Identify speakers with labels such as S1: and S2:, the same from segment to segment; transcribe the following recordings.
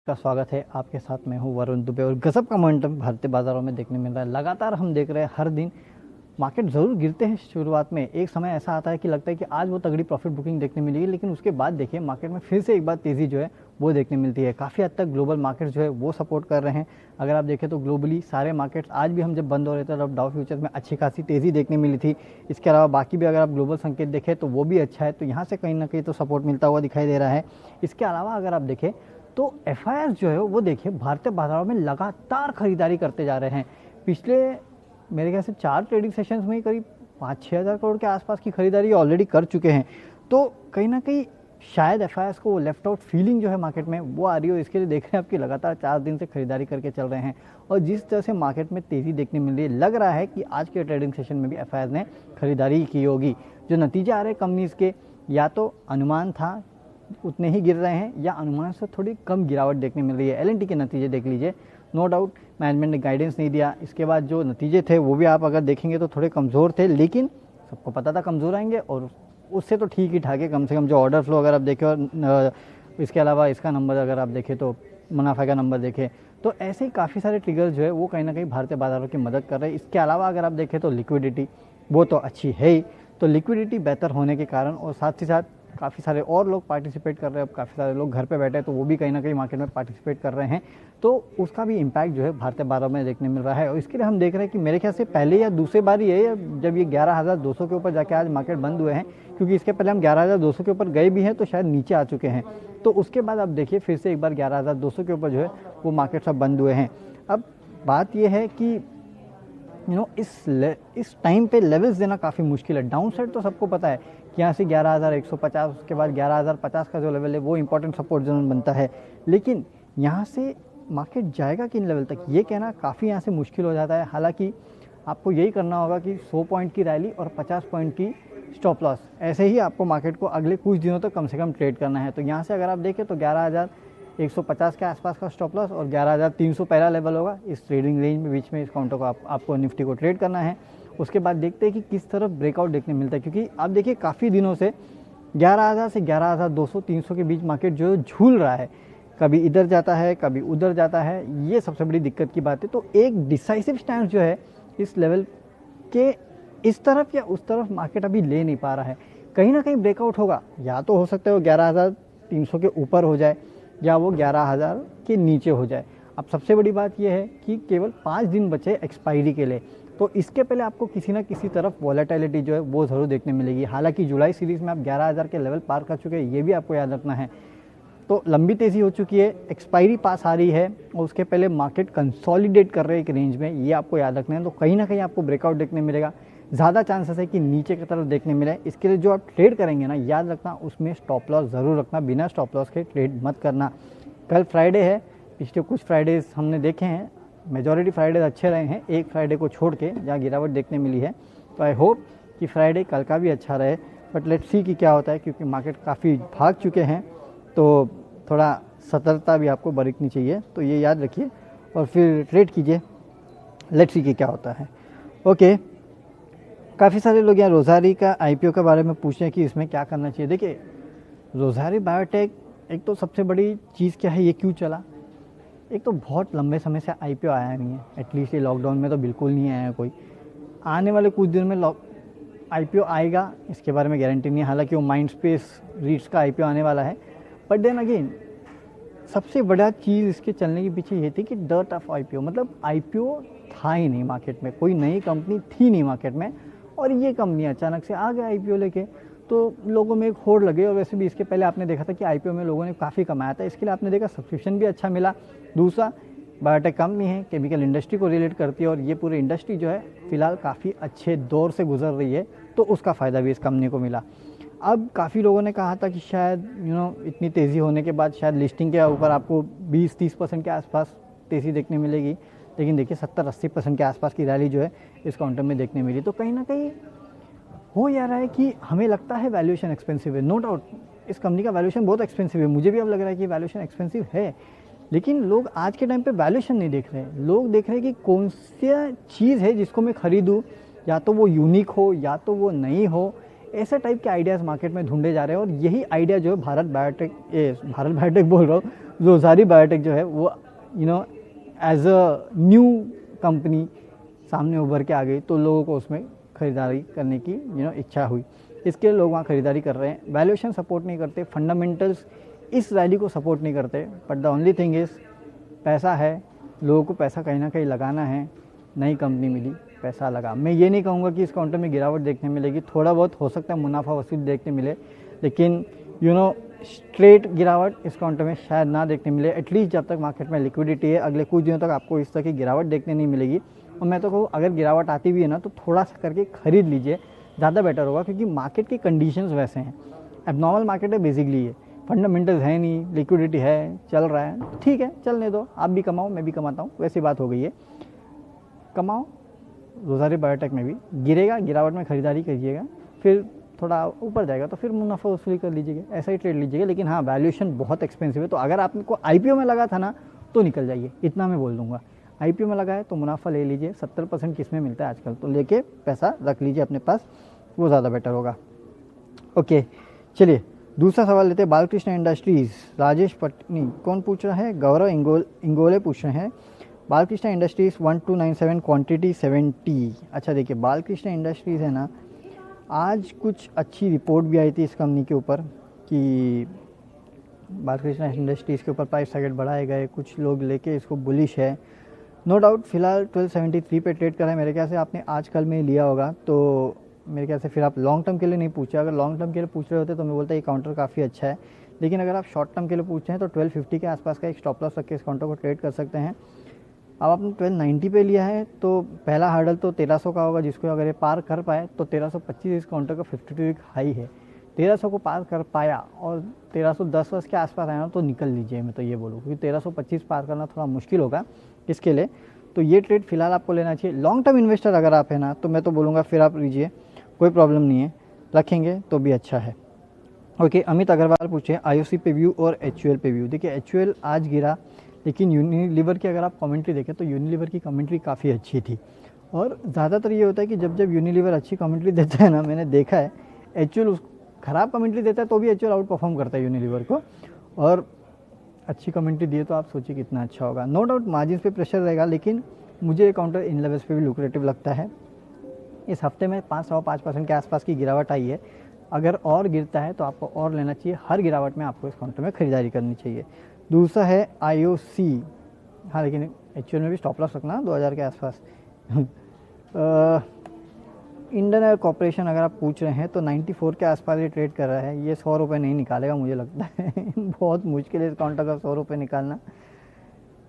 S1: का स्वागत है। आपके साथ मैं हूं वरुण दुबे और गजब का मोमेंटम भारतीय बाजारों में देखने मिल रहा है। लगातार हम देख रहे हैं हर दिन मार्केट ज़रूर गिरते हैं। शुरुआत में एक समय ऐसा आता है कि लगता है कि आज वो तगड़ी प्रॉफिट बुकिंग देखने मिलेगी, लेकिन उसके बाद देखिए मार्केट में फिर से एक बार तेज़ी जो है वो देखने मिलती है। काफ़ी हद तक ग्लोबल मार्केट जो है वो सपोर्ट कर रहे हैं। अगर आप देखें तो ग्लोबली सारे मार्केट्स आज भी हम जब बंद हो रहे थे तब डाउ फ्यूचर्स में अच्छी खासी तेज़ी देखने मिली थी। इसके अलावा बाकी भी अगर आप ग्लोबल संकेत देखें तो वो भी अच्छा है, तो यहाँ से कहीं ना कहीं तो सपोर्ट मिलता हुआ दिखाई दे रहा है। इसके अलावा अगर आप देखें तो एफआईआर जो है वो देखिए भारतीय बाजारों में लगातार खरीदारी करते जा रहे हैं। पिछले मेरे ख्याल से 4 ट्रेडिंग सेशंस में ही करीब 5-6 हज़ार करोड़ के आसपास की खरीदारी ऑलरेडी कर चुके हैं। तो कहीं ना कहीं शायद एफआईआर को वो लेफ्ट आउट फीलिंग जो है मार्केट में वो आ रही हो, इसके लिए देख रहे हैं आपकी लगातार 4 दिन से खरीदारी करके चल रहे हैं। और जिस तरह से मार्केट में तेज़ी देखने मिल रही है, लग रहा है कि आज के ट्रेडिंग सेशन में भी एफआईआर ने खरीदारी की होगी। जो नतीजे आ रहे हैं कंपनीज़ के, या तो अनुमान था उतने ही गिर रहे हैं या अनुमान से थोड़ी कम गिरावट देखने मिल रही है। एलएनटी के नतीजे देख लीजिए, नो डाउट मैनेजमेंट ने गाइडेंस नहीं दिया। इसके बाद जो नतीजे थे वो भी आप अगर देखेंगे तो थोड़े कमज़ोर थे, लेकिन सबको पता था कमज़ोर आएंगे और उससे तो ठीक ही ठाक है। कम से कम जो ऑर्डर फ्लो अगर आप देखें और इसके अलावा इसका नंबर अगर आप देखें तो मुनाफा का नंबर देखें, तो ऐसे ही काफ़ी सारे ट्रिगर्स जो है वो कहीं ना कहीं भारतीय बाजारों की मदद कर रहे हैं। इसके अलावा अगर आप देखें तो लिक्विडिटी वो तो अच्छी है ही, तो लिक्विडिटी बेहतर होने के कारण और साथ ही साथ काफ़ी सारे और लोग पार्टिसिपेट कर रहे हैं। अब काफ़ी सारे लोग घर पे बैठे हैं तो वो भी कहीं ना कहीं मार्केट में पार्टिसिपेट कर रहे हैं, तो उसका भी इम्पैक्ट जो है भारतीय बाजारों में देखने मिल रहा है। और इसके लिए हम देख रहे हैं कि मेरे ख्याल से पहले या दूसरी बार ही है जब ये 11,200 के ऊपर जाके आज मार्केट बंद हुए हैं, क्योंकि इसके पहले हम 11,200 के ऊपर गए भी हैं तो शायद नीचे आ चुके हैं। तो उसके बाद आप देखिए फिर से एक बार 11,200 के ऊपर जो है वो मार्केट सब बंद हुए हैं। अब बात यह है कि इस टाइम पे लेवल्स देना काफ़ी मुश्किल है। डाउन साइड तो सबको पता है कि यहाँ से 11,150, उसके बाद 11,050 का जो लेवल है वो इंपॉर्टेंट सपोर्ट जोन बनता है, लेकिन यहाँ से मार्केट जाएगा किन लेवल तक ये कहना काफ़ी यहाँ से मुश्किल हो जाता है। हालांकि आपको यही करना होगा कि 100 पॉइंट की रैली और 50 पॉइंट की स्टॉप लॉस, ऐसे ही आपको मार्केट को अगले कुछ दिनों तक कम से कम ट्रेड करना है। तो यहाँ से अगर आप देखें तो 11,150 के आसपास का स्टॉप लॉस और 11,300 पहला लेवल होगा। इस ट्रेडिंग रेंज में बीच में इस काउंटर को आपको निफ्टी को ट्रेड करना है। उसके बाद देखते हैं कि किस तरफ ब्रेकआउट देखने मिलता है, क्योंकि आप देखिए काफ़ी दिनों से 11,000 से 11,200 300 के बीच मार्केट जो झूल रहा है, कभी इधर जाता है कभी उधर जाता है। ये सबसे बड़ी दिक्कत की बात है। तो एक डिसाइसिव स्टैंड जो है इस लेवल के इस तरफ या उस तरफ मार्केट अभी ले नहीं पा रहा है। कहीं ना कहीं ब्रेकआउट होगा, या तो हो सकता है वो 11,300 के ऊपर हो जाए या वो 11,000 के नीचे हो जाए। अब सबसे बड़ी बात यह है कि केवल 5 दिन बचे एक्सपायरी के लिए, तो इसके पहले आपको किसी ना किसी तरफ वॉलेटिलिटी जो है वो ज़रूर देखने मिलेगी। हालांकि जुलाई सीरीज़ में आप 11,000 के लेवल पार कर चुके हैं, ये भी आपको याद रखना है। तो लंबी तेज़ी हो चुकी है, एक्सपायरी पास आ रही है और उसके पहले मार्केट कंसोलिडेट कर रहे हैं एक रेंज में, ये आपको याद रखना है। तो कहीं ना कहीं आपको ब्रेकआउट देखने मिलेगा, ज़्यादा चांसेस है कि नीचे की तरफ देखने मिले। इसके लिए जो आप ट्रेड करेंगे ना, याद रखना उसमें स्टॉप लॉस ज़रूर रखना, बिना स्टॉप लॉस के ट्रेड मत करना। कल फ्राइडे है, पिछले कुछ फ्राइडेज हमने देखे हैं, मेजॉरिटी फ्राइडेज अच्छे रहे हैं, एक फ्राइडे को छोड़ के जहाँ गिरावट देखने मिली है। तो आई होप कि फ्राइडे कल का भी अच्छा रहे, बट लेट्स सी कि क्या होता है, क्योंकि मार्केट काफ़ी भाग चुके हैं तो थोड़ा सतर्कता भी आपको बरतनी चाहिए। तो ये याद रखिए और फिर ट्रेड कीजिए, लेट्स सी कि क्या होता है। ओके, काफ़ी सारे लोग यहाँ रोज़ारी का आईपीओ के बारे में पूछ रहे हैं कि इसमें क्या करना चाहिए। देखिए रोज़ारी बायोटेक, एक तो सबसे बड़ी चीज़ क्या है, ये क्यों चला। एक तो बहुत लंबे समय से आईपीओ आया नहीं है, एटलीस्ट ये लॉकडाउन में तो बिल्कुल नहीं आया कोई। आने वाले कुछ दिन में आईपीओ आएगा, इसके बारे में गारंटी नहीं है। हालांकि वो माइंडस्पेस रीट्स का आईपीओ आने वाला है, बट देन अगेन सबसे बड़ा चीज़ इसके चलने के पीछे ये थी कि डर्ट ऑफ आईपीओ, मतलब आईपीओ था ही नहीं मार्केट में, कोई नई कंपनी थी नहीं मार्केट में, और ये कंपनी अचानक से आ गया आईपीओ लेके, तो लोगों में एक होड़ लगे। और वैसे भी इसके पहले आपने देखा था कि आईपीओ में लोगों ने काफ़ी कमाया था, इसके लिए आपने देखा सब्सक्रिप्शन भी अच्छा मिला। दूसरा, बायोटेक कंपनी है, केमिकल इंडस्ट्री को रिलेट करती है और ये पूरी इंडस्ट्री जो है फिलहाल काफ़ी अच्छे दौर से गुजर रही है, तो उसका फ़ायदा भी इस कंपनी को मिला। अब काफ़ी लोगों ने कहा था कि शायद इतनी तेज़ी होने के बाद शायद लिस्टिंग के ऊपर आपको 20-30% के आसपास तेज़ी देखने मिलेगी, लेकिन देखिए 70-80% के आसपास की रैली जो है इस काउंटर में देखने मिली। तो कहीं ना कहीं हो या रहा है कि हमें लगता है वैल्यूएशन एक्सपेंसिव है, नो डाउट इस कंपनी का वैल्यूएशन बहुत एक्सपेंसिव है, मुझे भी अब लग रहा है कि वैल्यूएशन एक्सपेंसिव है, लेकिन लोग आज के टाइम पे वैल्यूएशन नहीं देख रहे हैं। लोग देख रहे हैं कि कौन सी चीज़ है जिसको मैं खरीदूँ, या तो वो यूनिक हो या तो वो नई हो, ऐसे टाइप के आइडियाज़ मार्केट में ढूंढे जा रहे हैं और यही आइडिया जो है भारत बायोटेक बोल रहा हूँ, रोज़ारी बायोटेक जो है वो एज अ न्यू कंपनी सामने उभर के आ गई, तो लोगों को उसमें ख़रीदारी करने की इच्छा हुई। इसके लिए लोग वहाँ ख़रीदारी कर रहे हैं। वैल्यूएशन सपोर्ट नहीं करते, फंडामेंटल्स इस रैली को सपोर्ट नहीं करते, but the only thing is पैसा है, लोगों को पैसा कहीं ना कहीं लगाना है। नई कंपनी मिली, पैसा लगा। मैं ये नहीं कहूँगा कि इस काउंटर में गिरावट देखने मिलेगी, थोड़ा बहुत हो सकता है मुनाफा वसूल देखने मिले, लेकिन स्ट्रेट गिरावट इस काउंटर में शायद ना देखने मिले। एटलीस्ट जब तक मार्केट में लिक्विडिटी है, अगले कुछ दिनों तक आपको इस तरह की गिरावट देखने नहीं मिलेगी। और मैं तो कहूँ अगर गिरावट आती भी है ना, तो थोड़ा सा करके ख़रीद लीजिए, ज़्यादा बेटर होगा, क्योंकि मार्केट की कंडीशंस वैसे हैं। एबनॉर्मल मार्केट है बेसिकली, ये फंडामेंटल्स है नहीं, लिक्विडिटी है, चल रहा है, ठीक है चलने दो, आप भी कमाओ मैं भी कमाता हूँ, वैसी बात हो गई है। कमाओ, रोज़ारी बायोटेक में भी गिरेगा, गिरावट में ख़रीदारी कीजिएगा, फिर थोड़ा ऊपर जाएगा तो फिर मुनाफा वसूली कर लीजिएगा, ऐसा ही ट्रेड लीजिएगा। लेकिन हाँ, वैल्यूएशन बहुत एक्सपेंसिव है, तो अगर आपको आईपीओ में लगा था ना तो निकल जाइए, इतना मैं बोल दूंगा। आईपीओ में लगा है तो मुनाफा ले लीजिए, 70% किस में मिलता है आजकल, तो लेके पैसा रख लीजिए अपने पास, वो ज़्यादा बेटर होगा। ओके, चलिए दूसरा सवाल लेते हैं। बालकृष्ण इंडस्ट्रीज़, राजेश पटनी कौन पूछ रहा है? गौरव इंगोले पूछ रहे हैं। Balkrishna industries 1297 quantity 70। अच्छा देखिए, बालकृष्ण इंडस्ट्रीज़ है ना, आज कुछ अच्छी रिपोर्ट भी आई थी इस कंपनी के ऊपर कि बालकृष्ण इंडस्ट्रीज़ के ऊपर प्राइस टारगेट बढ़ाए गए, कुछ लोग लेके इसको बुलिश है। नो डाउट फिलहाल 1273 पे ट्रेड कर रहा है। मेरे ख्याल से आपने आज कल में लिया होगा, तो मेरे ख्याल से फिर आप लॉन्ग टर्म के लिए नहीं पूछे। अगर लॉन्ग टर्म के लिए पूछ रहे होते तो मैं बोलता ये काउंटर काफ़ी अच्छा है, लेकिन अगर आप शॉर्ट टर्म के लिए पूछ रहे हैं तो 1250 के आसपास का एक स्टॉप लॉस रख के इस काउंटर को ट्रेड कर सकते हैं। अब आपने 1290 पे लिया है तो पहला हर्डल तो 1300 का होगा, जिसको अगर ये पार कर पाए तो 1325 इस काउंटर का 52 वीक हाई है। 1300 को पार कर पाया और 1310 के आसपास आया ना तो निकल लीजिए, मैं तो ये बोलूँ, क्योंकि 1325 पार करना थोड़ा मुश्किल होगा इसके लिए। तो ये ट्रेड फिलहाल आपको लेना चाहिए। लॉन्ग टर्म इन्वेस्टर अगर आप है ना, तो मैं तो बोलूँगा फिर आप लीजिए, कोई प्रॉब्लम नहीं है, रखेंगे तो भी अच्छा है। ओके, अमित अग्रवाल पूछे आईओसी पे व्यू और एचयूएल पे व्यू। देखिए एचयूएल आज गिरा, लेकिन यूनिलीवर की अगर आप कमेंट्री देखें तो यूनिलीवर की कमेंट्री काफ़ी अच्छी थी। और ज़्यादातर ये होता है कि जब यूनिलीवर अच्छी कमेंट्री देता है ना, मैंने देखा है, एचयूएल उस ख़राब कमेंट्री देता है तो भी एचयूएल आउट परफॉर्म करता है यूनिलीवर को, और अच्छी कमेंट्री दिए तो आप सोचिए कितना अच्छा होगा। नो डाउट मार्जिन पे प्रेशर रहेगा, लेकिन मुझे काउंटर इन लेवल्स पे भी लुक्रेटिव लगता है। इस हफ्ते में 5.5% के आसपास की गिरावट आई है, अगर और गिरता है तो आपको और लेना चाहिए। हर गिरावट में आपको इस काउंटर में खरीदारी करनी चाहिए। दूसरा है आईओसी, हाँ लेकिन एचयूएल में भी स्टॉप लॉस रखना 2000 के आसपास। इंडियन ऑयल कॉर्पोरेशन अगर आप पूछ रहे हैं तो 94 के आसपास ये ट्रेड कर रहा है। ये 100 रुपये नहीं निकालेगा मुझे लगता है बहुत मुश्किल है इस काउंटर का 100 रुपये निकालना।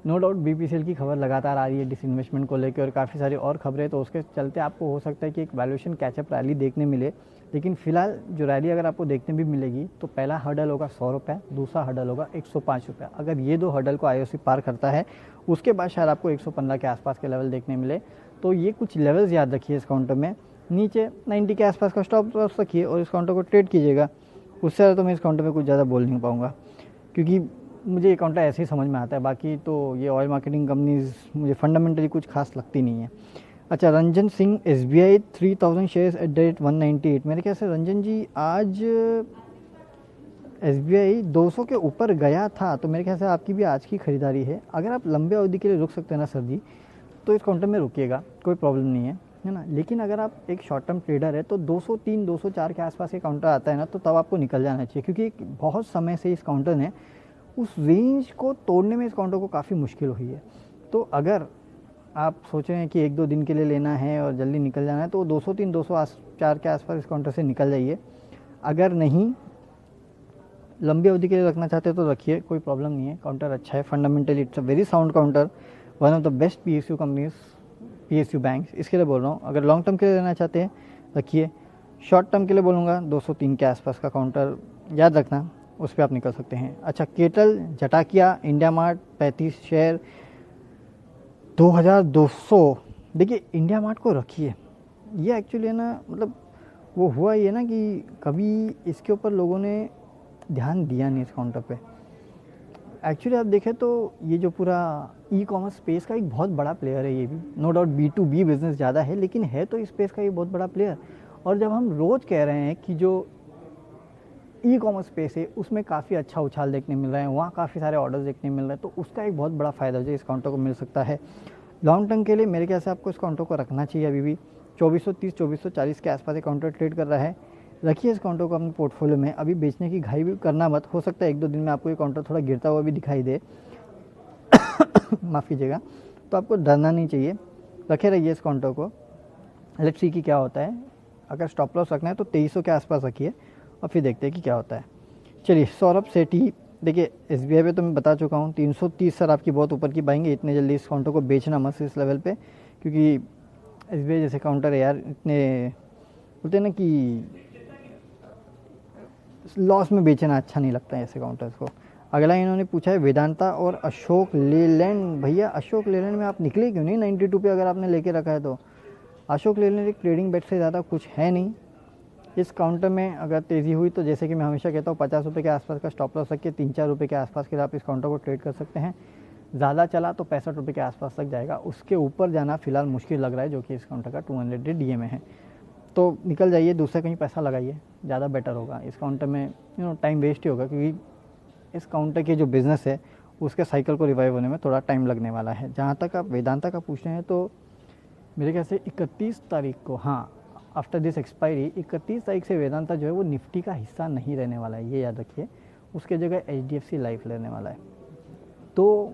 S1: नो डाउट बीपीसीएल की खबर लगातार आ रही है डिसइन्वेस्टमेंट को लेकर और काफ़ी सारी और खबरें, तो उसके चलते आपको हो सकता है कि एक वैल्यूएशन कैचअप रैली देखने मिले। लेकिन फिलहाल जो रैली अगर आपको देखने भी मिलेगी तो पहला हर्डल होगा 100 रुपये, दूसरा हर्डल होगा 105 रुपये। अगर ये दो हर्डल को आईओसी पार करता है, उसके बाद शायद आपको 115 के आसपास के लेवल देखने मिले। तो ये कुछ लेवल्स याद रखिए इस काउंटर में। नीचे 90 के आसपास का स्टॉप लॉस रखिए और इस काउंटर को ट्रेड कीजिएगा। उससे ज़्यादा तो मैं इस काउंटर में कुछ ज़्यादा बोल नहीं पाऊँगा, क्योंकि मुझे ये काउंटर ऐसे ही समझ में आता है। बाकी तो ये ऑयल मार्केटिंग कंपनीज मुझे फंडामेंटली कुछ खास लगती नहीं है। अच्छा, Ranjan Singh SBI 3000 shares at the rate 198। मेरे ख्याल से रंजन जी आज एसबीआई 200 के ऊपर गया था, तो मेरे ख्याल से आपकी भी आज की खरीदारी है। अगर आप लंबे अवधि के लिए रुक सकते हैं ना सर जी, तो इस काउंटर में रुकिएगा, कोई प्रॉब्लम नहीं है ना। लेकिन अगर आप एक शॉर्ट टर्म ट्रेडर है तो 203 204 के आसपास ये काउंटर आता है ना, तो तब आपको निकल जाना चाहिए, क्योंकि बहुत समय से इस काउंटर ने उस रेंज को तोड़ने में इस काउंटर को काफ़ी मुश्किल हुई है। तो अगर आप सोच रहे हैं कि 1-2 दिन के लिए लेना है और जल्दी निकल जाना है, तो 203 204 के आसपास इस काउंटर से निकल जाइए। अगर नहीं लंबी अवधि के लिए रखना चाहते हैं तो रखिए, कोई प्रॉब्लम नहीं है। काउंटर अच्छा है, fundamentally it's a very sound counter, one of the best PSU companies, PSU banks, इसके लिए बोल रहा हूँ। अगर लॉन्ग टर्म के लिए लेना चाहते हैं रखिए। शॉर्ट टर्म के लिए बोलूँगा 203 के आसपास का काउंटर याद रखना, उस पर आप निकल सकते हैं। अच्छा, केटल जटाकिया इंडिया मार्ट 35 शेयर 2200। देखिए इंडिया मार्ट को रखिए, ये एक्चुअली है ना, मतलब वो हुआ ये ना कि कभी इसके ऊपर लोगों ने ध्यान दिया नहीं इस काउंटर पे। एक्चुअली आप देखें तो ये जो पूरा ई कॉमर्स स्पेस का एक बहुत बड़ा प्लेयर है ये भी। नो डाउट B2B बिजनेस ज़्यादा है, लेकिन है तो इस स्पेस का ये बहुत बड़ा प्लेयर। और जब हम रोज़ कह रहे हैं कि जो ई कॉमर्स स्पेस है उसमें काफ़ी अच्छा उछाल देखने मिल रहा है, वहाँ काफ़ी सारे ऑर्डर्स देखने मिल रहे हैं, तो उसका एक बहुत बड़ा फ़ायदा जो इस काउंटर को मिल सकता है। लॉन्ग टर्म के लिए मेरे ख्याल से आपको इस काउंटर को रखना चाहिए। अभी भी 2430 2440 के आसपास ये काउंटर ट्रेड कर रहा है। रखिए इस काउंटर को अपने पोर्टफोलियो में, अभी बेचने की घाई भी करना मत, हो सकता है 1-2 दिन में आपको ये काउंटर थोड़ा गिरता हुआ भी दिखाई दे माफ़ कीजिएगा, तो आपको डरना नहीं चाहिए, रखे रहिए इस काउंटर को। लेट्स सी कि क्या होता है। अगर स्टॉप लॉस रखना है तो 2300 के आसपास रखिए और फिर देखते हैं कि क्या होता है। चलिए सौरभ सेठी, देखिए SBI पे तो मैं बता चुका हूँ 330 सर आपकी बहुत ऊपर की बाएंगे, इतने जल्दी इस काउंटर को बेचना मत इस लेवल पे, क्योंकि SBI जैसे काउंटर है यार, इतने बोलते हैं ना कि लॉस में बेचना अच्छा नहीं लगता है ऐसे काउंटर्स को। अगला इन्होंने पूछा है वेदांता और अशोक लेलैंड। भैया अशोक लेलैंड में आप निकले क्यों नहीं 92 पे, अगर आपने लेके रखा है तो। अशोक लेलैंड एक ट्रेडिंग बेट से ज़्यादा कुछ है नहीं। इस काउंटर में अगर तेज़ी हुई तो जैसे कि मैं हमेशा कहता हूँ 50 रुपये के आसपास का स्टॉप लॉस रखिए, 3-4 रुपये के आसपास के आप इस काउंटर को ट्रेड कर सकते हैं। ज़्यादा चला तो 65 रुपये के आसपास तक जाएगा, उसके ऊपर जाना फिलहाल मुश्किल लग रहा है, जो कि इस काउंटर का 200 DA में है। तो निकल जाइए, दूसरे कहीं पैसा लगाइए, ज़्यादा बेटर होगा। इस काउंटर में टाइम वेस्ट ही होगा, क्योंकि इस काउंटर के जो बिज़नेस है उसके साइकिल को रिवाइव होने में थोड़ा टाइम लगने वाला है। जहाँ तक आप वेदांता का पूछ रहे हैं तो मेरे ख्याल से 31 तारीख को, हाँ आफ्टर दिस एक्सपायरी 31 तारीख से वेदांता जो है वो निफ्टी का हिस्सा नहीं रहने वाला है, ये याद रखिए। उसके जगह HDFC लाइफ लेने वाला है। तो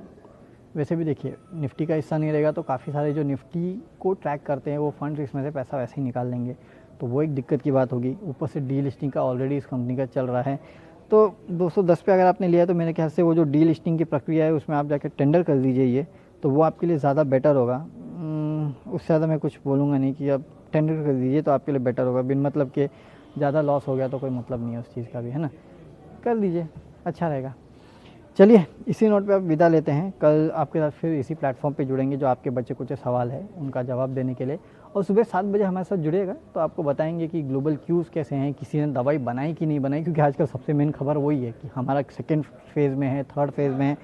S1: वैसे भी देखिए निफ्टी का हिस्सा नहीं रहेगा तो काफ़ी सारे जो निफ्टी को ट्रैक करते हैं वो फंड्स इसमें से पैसा वैसे ही निकाल लेंगे, तो वो एक दिक्कत की बात होगी। ऊपर से डीलिस्टिंग का ऑलरेडी इस कंपनी का चल रहा है, तो 210 पे अगर आपने लिया तो मेरे ख्याल से वो जो डीलिस्टिंग की प्रक्रिया है उसमें आप जाकर टेंडर कर दीजिए, ये तो वो आपके लिए ज़्यादा बेटर होगा। उससे ज़्यादा मैं कुछ बोलूँगा नहीं, कि आप टेंडर कर दीजिए तो आपके लिए बेटर होगा। बिन मतलब के ज़्यादा लॉस हो गया तो कोई मतलब नहीं है उस चीज़ का भी, है ना, कर दीजिए, अच्छा रहेगा। चलिए इसी नोट पे आप विदा लेते हैं। कल आपके साथ फिर इसी प्लेटफॉर्म पे जुड़ेंगे, जो आपके बच्चे कुछ सवाल है उनका जवाब देने के लिए। और सुबह 7 बजे हमारे साथ जुड़ेगा तो आपको बताएंगे कि ग्लोबल क्यूज़ कैसे हैं, किसी ने दवाई बनाई कि नहीं बनाई, क्योंकि आजकल सबसे मेन खबर वही है कि हमारा सेकेंड फेज़ में है, थर्ड फेज़ में है,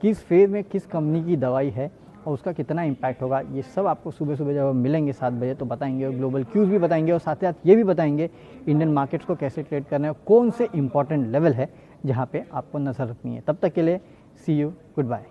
S1: किस फेज़ में किस कंपनी की दवाई है और उसका कितना इम्पैक्ट होगा। ये सब आपको सुबह सुबह जब हम मिलेंगे 7 बजे तो बताएंगे, और ग्लोबल क्यूज़ भी बताएंगे, और साथ ही साथ ये भी बताएंगे इंडियन मार्केट्स को कैसे ट्रेड करना है, कौन से इंपॉर्टेंट लेवल है जहाँ पे आपको नज़र रखनी है। तब तक के लिए सी यू, गुड बाय।